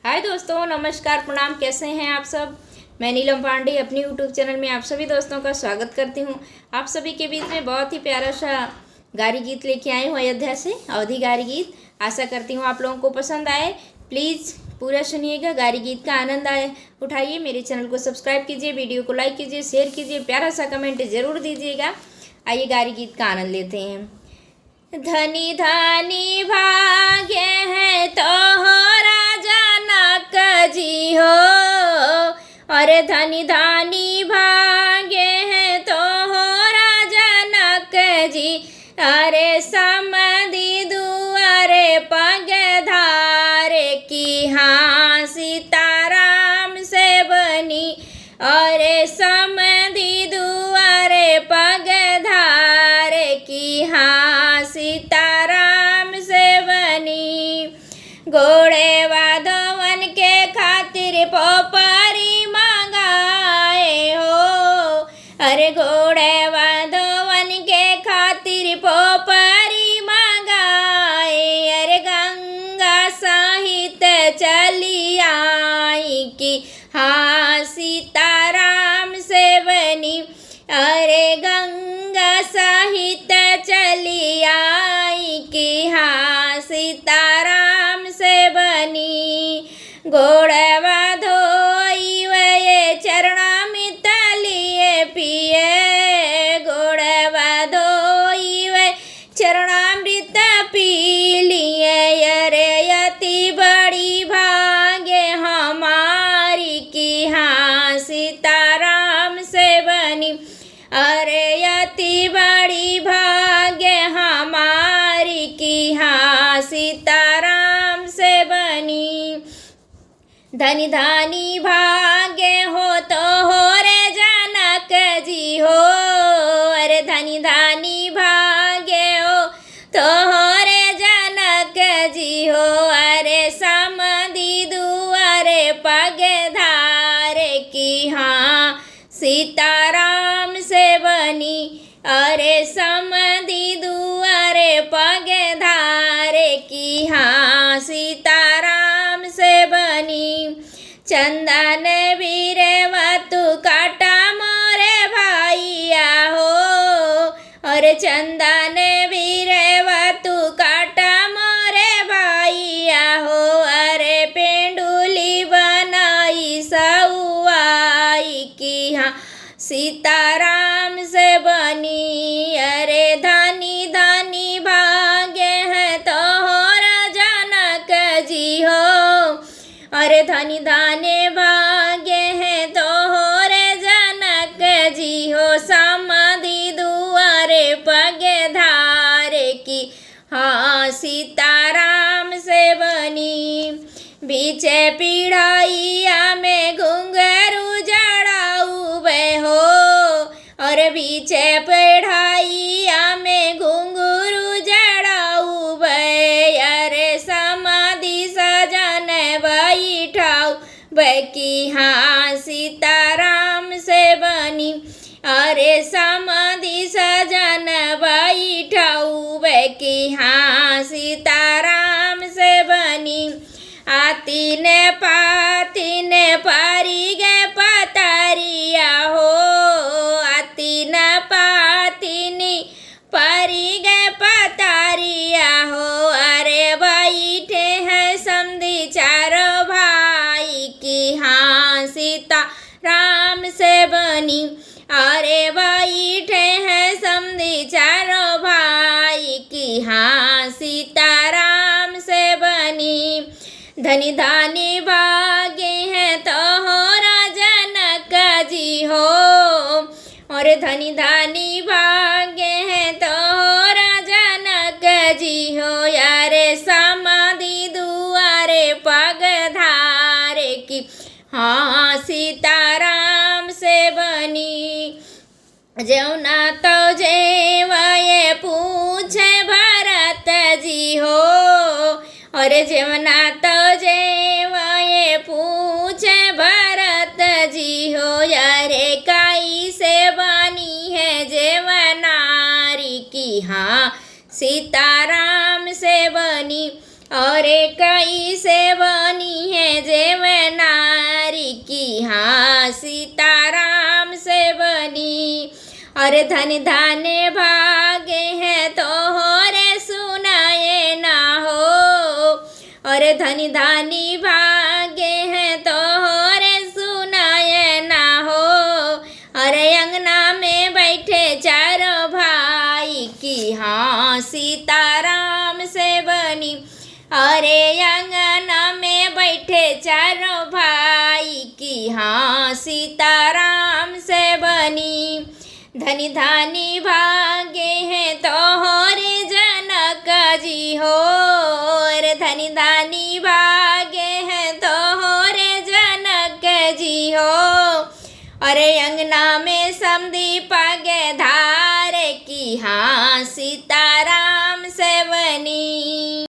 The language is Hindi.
हाय दोस्तों, नमस्कार, प्रणाम। कैसे हैं आप सब। मैं नीलम पांडे अपनी यूट्यूब चैनल में आप सभी दोस्तों का स्वागत करती हूं। आप सभी के बीच में बहुत ही प्यारा सा गारी गीत लेके आई हूं अयोध्या से, अवधी गारी गीत। आशा करती हूं आप लोगों को पसंद आए। प्लीज़ पूरा सुनिएगा, गारी गीत का आनंद उठाइए। मेरे चैनल को सब्सक्राइब कीजिए, वीडियो को लाइक कीजिए, शेयर कीजिए, प्यारा सा कमेंट ज़रूर दीजिएगा। आइए गारी गीत का आनंद लेते हैं। धनी धनी भाग्य है तोहरा जनक जी हो, अरे धनी धनी भाग्य है तोहरा जनक जी। अरे समधि दुआरे पग धारे की हाँ सीताराम से बनी। अरे समधि दुआरे पग धारे की हाँ सीताराम से बनी। घोड़े वाधवन के खातिर पोपरी मंगाए हो, अरे घोड़े वाधवन के खातिर पोपरी मंगाए। अरे गंगा सहित चली आई कि हाँ सीताराम से बनी। अरे गंगा सहित चली आई कि हाँ सीताराम से बनी। घोड़वा धोई वे चरणामृत लिए पिए, घोड़वा धोई वे चरणामृत पी लिए। अरे अति बड़ी भाग्य हमारी कि हाँ सीताराम से बनी। अरे अति बड़ी भाग्य हमारी कि हाँ सीताराम से बनी। धनी धनी भाग्य हो तो हो रे जनक जी हो, अरे धनी धनी भाग्य हो तो हो रे जनक जी हो। अरे समधि दुआरे पग धारे की हाँ सीताराम से बनी। अरे समधि दुआरे पग धारे की हाँ सीताराम से बनी। चंदन बीरवा तू काटा मोरे भाइया हो, अरे चंदन बीरवा तू काटा मोरे भाइया हो। अरे पेंडुली बनाई सउआई की हाँ सीताराम से बनी। अरे धनी धनी भाग्य है तोहरा जनक जी हो, अरे धनी धनी भाग्य है तोहरे जनक जी हो। समधि दुआरे पग धारे की हाँ सीताराम से बनी। बीचे पीढ़ाइया में घुंघरू जड़ाऊ बे हो, और बीचे पीढ़ाइया में घुंघरू जड़ाऊ बे। अरे समाधि सजन बैठाऊ बे की हाँ सीताराम से बनी। अरे समाधि सजन बैठाऊ बे की हाँ सीताराम से बनी। आती ने पाती ने पारी गे पतारिया हो, आती न पाती नी पारी गे पतारिया हो। अरे बैठे हैं समधि चारों भाई की हाँ सीताराम से बनी। अरे बैठे हैं समधि चारों भाई की हाँ सीताराम से बनी। धनी धनी भाग्य है तोहरा जनक जी हो, और धनी धनी भाग्य है तोहरा जनक जी हो। यारे समाधि दुआरे पग धारे की हाँ सीताराम से बनी। जौना तो जेवये पूछे भरत जी हो, और जमुना तो जेवये पूछे भरत जी हो। अरे काई से बनी है जेवनारी की हाँ सीताराम से बनी। और कई से बनी है जे अरे धनी धाने भागे हैं तो हो रे सुनाए ना हो। अरे धनी धानी भागे हैं तो हो रे सुनाए ना हो। अरे अंगना में बैठे चारों भाई की हाँ सीताराम से बनी। अरे अंगना में बैठे चारों भाई की हाँ सीताराम से बनी। धनी धानी भागे हैं तो हो रे जनक जी हो। रे धनी धानी भागे हैं तो हो रे जनक जी हो। अरे अंगना में समधी पगे धारे की हाँ सीताराम से बनी।